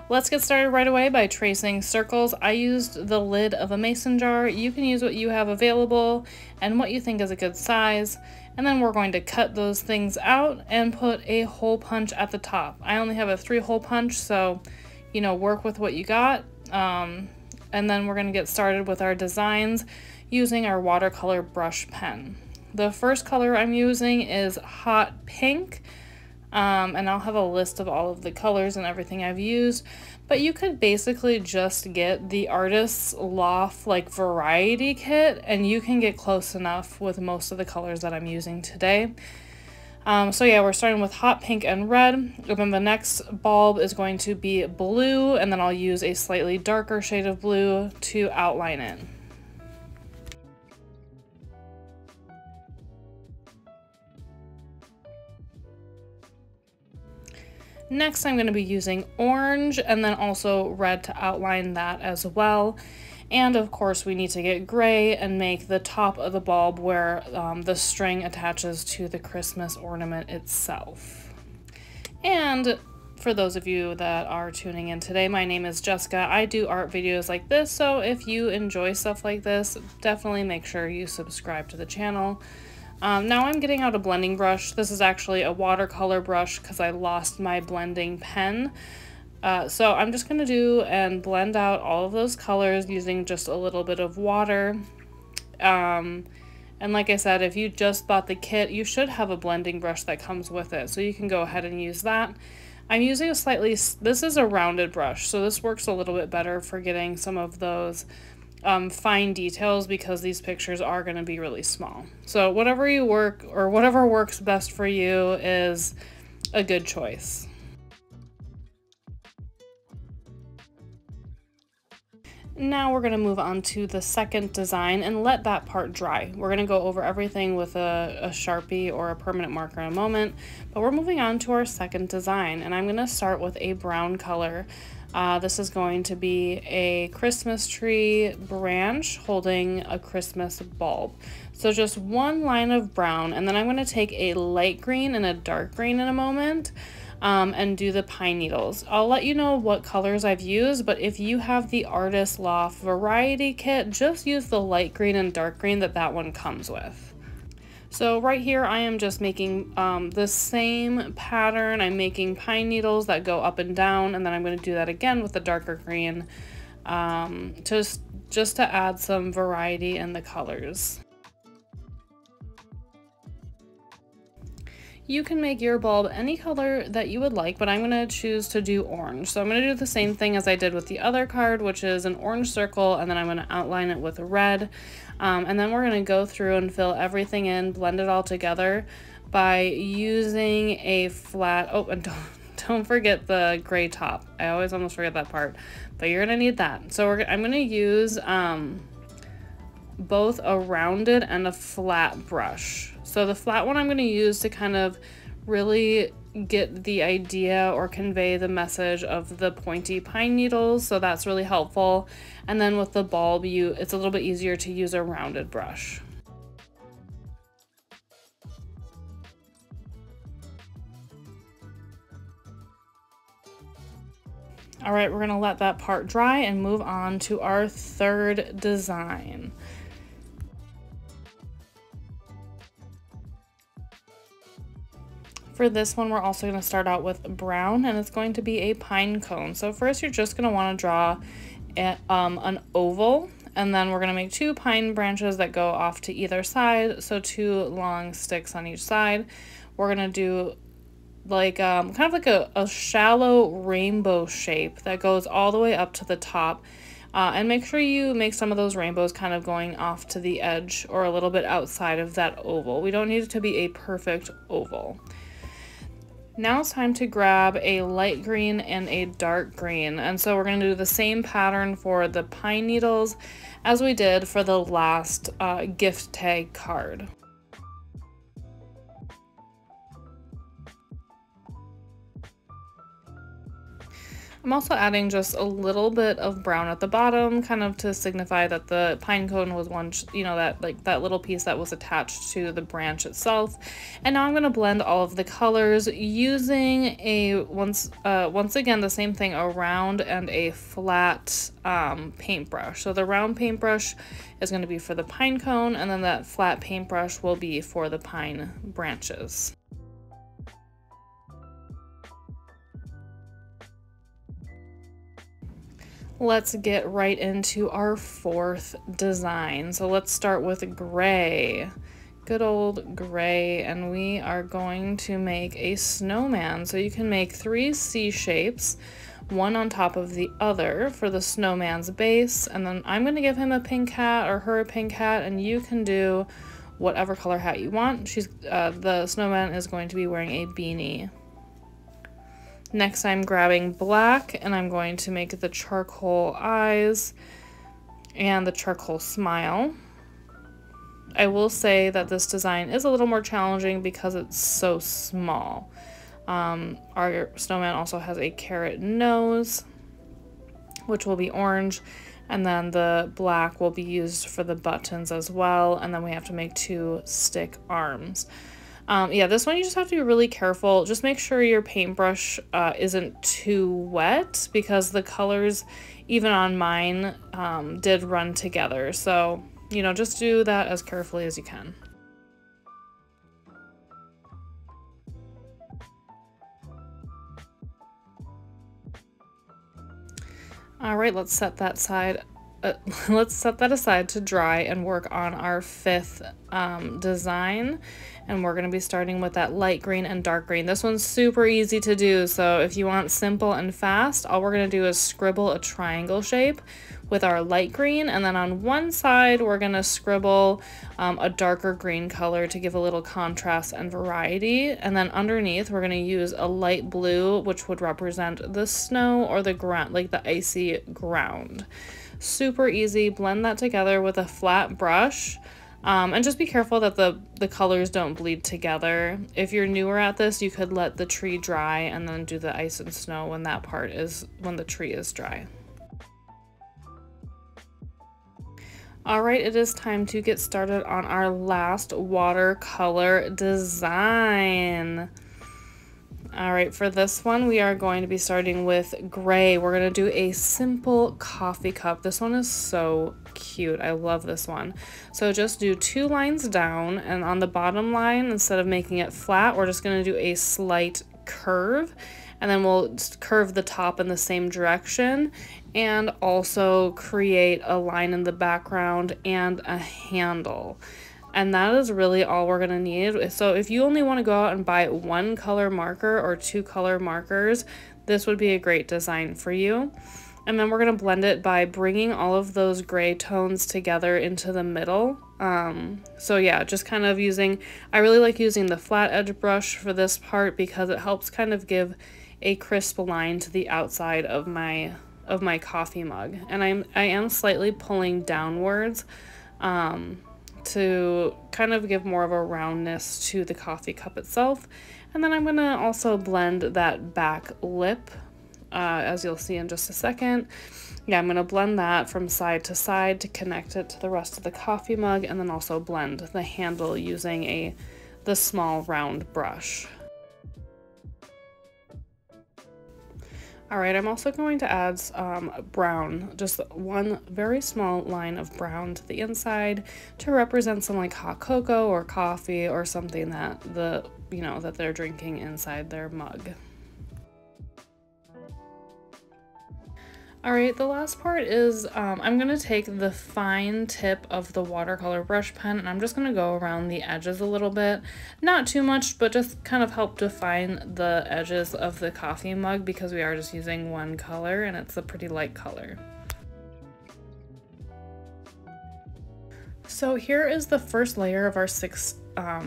Let's get started right away by tracing circles. I used the lid of a mason jar. You can use what you have available and what you think is a good size. And then we're going to cut those things out and put a hole punch at the top. I only have a 3-hole punch, so work with what you got. And then we're going to get started with our designs using our watercolor brush pen. The first color I'm using is hot pink. And I'll have a list of all of the colors and everything I've used, but you could basically just get the Artist's Loft variety kit and you can get close enough with most of the colors that I'm using today. So yeah, we're starting with hot pink and red, and then the next bulb is going to be blue, and then I'll use a slightly darker shade of blue to outline it. Next, I'm going to be using orange and then also red to outline that as well. And of course, we need to get gray and make the top of the bulb where the string attaches to the Christmas ornament itself. And for those of you that are tuning in today, my name is Jessica. I do art videos like this, so if you enjoy stuff like this, definitely make sure you subscribe to the channel. Now I'm getting out a blending brush. This is actually a watercolor brush because I lost my blending pen. So I'm just going to do and blend out all of those colors using just a little bit of water. And like I said, if you just bought the kit, you should have a blending brush that comes with it. So you can go ahead and use that. I'm using this is a rounded brush, so this works a little bit better for getting some of those fine details because these pictures are going to be really small. So whatever works best for you is a good choice. Now we're going to move on to the second design and let that part dry. We're going to go over everything with a Sharpie or a permanent marker in a moment, but we're moving on to our second design, and I'm going to start with a brown color. This is going to be a Christmas tree branch holding a Christmas bulb. So just one line of brown, and then I'm going to take a light green and a dark green in a moment and do the pine needles. I'll let you know what colors I've used, but if you have the Artist's Loft variety kit, just use the light green and dark green that one comes with. So right here I am just making the same pattern. I'm making pine needles that go up and down, and then I'm going to do that again with the darker green just to add some variety in the colors. You can make your bulb any color that you would like, but I'm going to choose to do orange. So I'm going to do the same thing as I did with the other card, which is an orange circle, and then I'm going to outline it with red. And then we're going to go through and fill everything in, blend it all together by using a flat, oh, and don't forget the gray top. I always almost forget that part, but you're going to need that. So I'm going to use both a rounded and a flat brush. So the flat one I'm going to use to kind of really get the idea or convey the message of the pointy pine needles, so that's really helpful. And then with the bulb, it's a little bit easier to use a rounded brush. All right, we're going to let that part dry and move on to our third design. For this one, we're also going to start out with brown, and it's going to be a pine cone. So first, you're just going to want to draw an oval, and then we're going to make 2 pine branches that go off to either side, so 2 long sticks on each side. We're going to do kind of like a shallow rainbow shape that goes all the way up to the top. And make sure you make some of those rainbows kind of going off to the edge or a little bit outside of that oval. We don't need it to be a perfect oval. Now it's time to grab a light green and a dark green, and so we're going to do the same pattern for the pine needles as we did for the last gift tag card. I'm also adding just a little bit of brown at the bottom, kind of to signify that the pine cone was one, you know, that like that little piece that was attached to the branch itself. And now I'm going to blend all of the colors using a once again the same thing, a round and a flat paintbrush. So the round paintbrush is going to be for the pine cone, and then that flat paintbrush will be for the pine branches. Let's get right into our fourth design. So let's start with gray. Good old gray, and we are going to make a snowman. So you can make 3 C shapes, one on top of the other for the snowman's base, and then I'm going to give him a pink hat or her a pink hat, and you can do whatever color hat you want. The snowman is going to be wearing a beanie. Next, I'm grabbing black, and I'm going to make the charcoal eyes and the charcoal smile. I will say that this design is a little more challenging because it's so small. Our snowman also has a carrot nose, which will be orange, and then the black will be used for the buttons as well, and then we have to make 2 stick arms. Yeah, this one you just have to be really careful. Just make sure your paintbrush isn't too wet, because the colors, even on mine, did run together. So, you know, just do that as carefully as you can. All right, let's set that aside to dry and work on our 5th design. And we're going to be starting with that light green and dark green. This one's super easy to do, so if you want simple and fast, all we're going to do is scribble a triangle shape with our light green, and then on one side we're going to scribble a darker green color to give a little contrast and variety, and then underneath we're going to use a light blue, which would represent the snow or the ground, like the icy ground. Super easy. Blend that together with a flat brush. And just be careful that the colors don't bleed together. If you're newer at this, you could let the tree dry and then do the ice and snow when the tree is dry. All right, it is time to get started on our last watercolor design. All right, for this one, we are going to be starting with gray. We're going to do a simple coffee cup. This one is so cute. I love this one. So just do 2 lines down, and on the bottom line, instead of making it flat, we're just going to do a slight curve, and then we'll curve the top in the same direction, and also create a line in the background and a handle. And that is really all we're gonna need. So if you only want to go out and buy 1 color marker or 2 color markers, this would be a great design for you. And then we're gonna blend it by bringing all of those gray tones together into the middle. So yeah, just kind of I really like using the flat edge brush for this part because it helps kind of give a crisp line to the outside of my coffee mug. And I am slightly pulling downwards, to kind of give more of a roundness to the coffee cup itself. And then I'm going to also blend that back lip, as you'll see in just a second. Yeah, I'm going to blend that from side to side to connect it to the rest of the coffee mug, and then also blend the handle using the small round brush. All right, I'm also going to add brown, just 1 very small line of brown to the inside to represent some like hot cocoa or coffee or something that that they're drinking inside their mug. All right, the last part is I'm gonna take the fine tip of the watercolor brush pen, and I'm just gonna go around the edges a little bit. Not too much, but just kind of help define the edges of the coffee mug, because we are just using 1 color and it's a pretty light color. So here is the first layer of our 6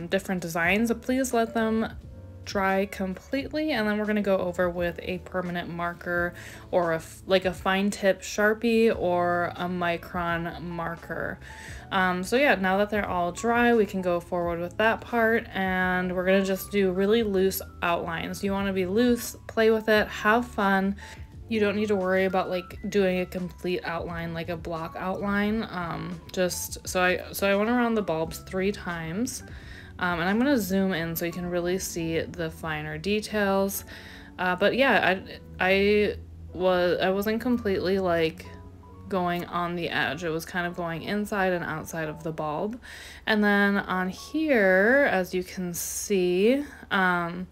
different designs. Please let them dry completely, and then we're going to go over with a permanent marker or a fine tip Sharpie or a micron marker. So yeah, now that they're all dry, we can go forward with that part, and we're going to just do really loose outlines. You want to be loose, play with it, have fun. You don't need to worry about like doing a complete outline, like a block outline. So I went around the bulbs 3 times, and I'm gonna zoom in so you can really see the finer details. But yeah, I wasn't completely like going on the edge. It was kind of going inside and outside of the bulb. And then on here, as you can see, I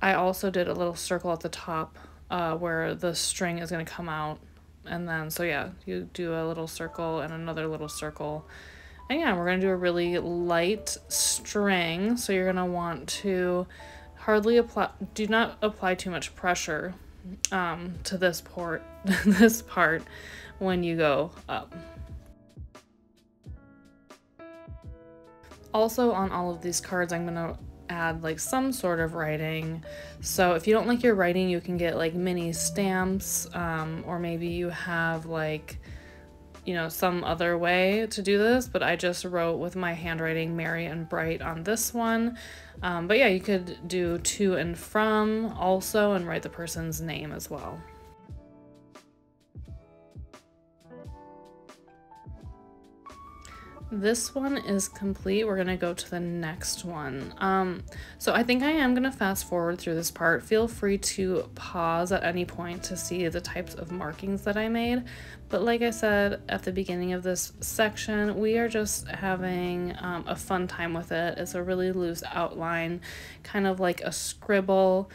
also did a little circle at the top where the string is going to come out. And then, so yeah, you do a little circle and another little circle. And yeah, we're going to do a really light string. So you're going to want to do not apply too much pressure to this part when you go up. Also, on all of these cards, I'm gonna add like some sort of writing. So if you don't like your writing, you can get like mini stamps, or maybe you have like, you know, some other way to do this, but I just wrote with my handwriting merry and bright on this one. But yeah, you could do to and from also and write the person's name as well. This one is complete. We're gonna go to the next one. So I think I am gonna fast forward through this part. Feel free to pause at any point to see the types of markings that I made. But like I said at the beginning of this section, we are just having a fun time with it. It's a really loose outline, kind of like a scribble.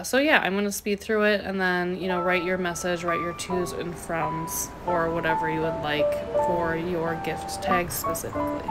So yeah, I'm going to speed through it and then, you know, write your message, write your tos and froms, or whatever you would like for your gift tag specifically.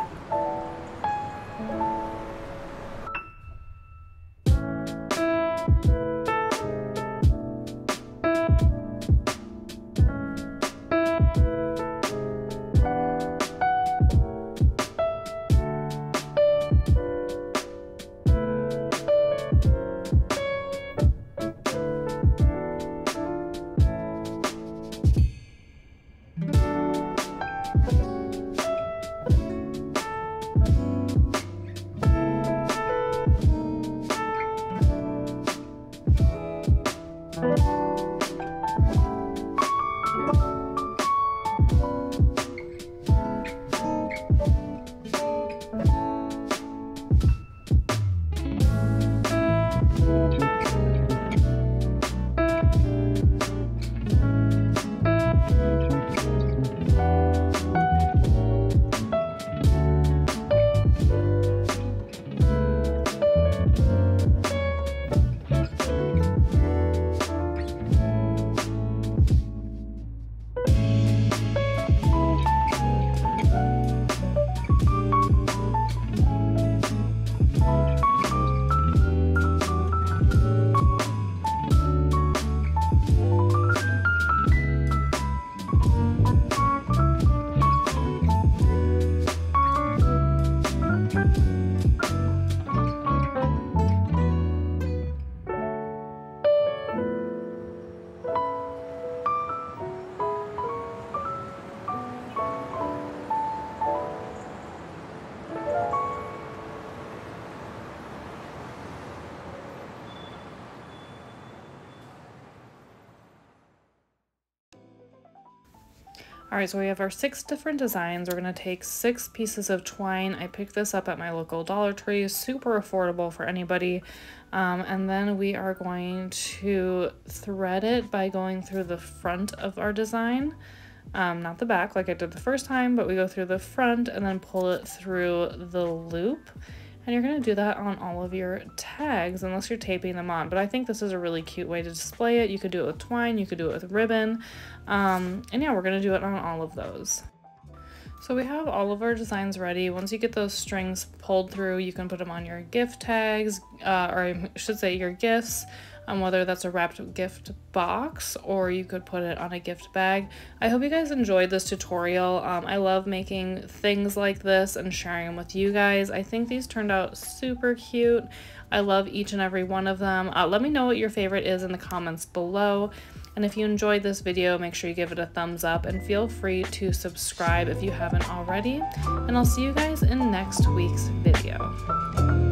All right, so we have our 6 different designs. We're gonna take 6 pieces of twine. I picked this up at my local Dollar Tree, super affordable for anybody. And then we are going to thread it by going through the front of our design. Not the back like I did the first time, but we go through the front and then pull it through the loop. And you're gonna do that on all of your tags unless you're taping them on. But I think this is a really cute way to display it. You could do it with twine, you could do it with ribbon. And yeah, we're gonna do it on all of those. So we have all of our designs ready. Once you get those strings pulled through, you can put them on your gift tags, or I should say your gifts, whether that's a wrapped gift box or you could put it on a gift bag. I hope you guys enjoyed this tutorial. I love making things like this and sharing them with you guys. I think these turned out super cute. I love each and every one of them. Let me know what your favorite is in the comments below. And if you enjoyed this video, make sure you give it a thumbs up and feel free to subscribe if you haven't already. And I'll see you guys in next week's video.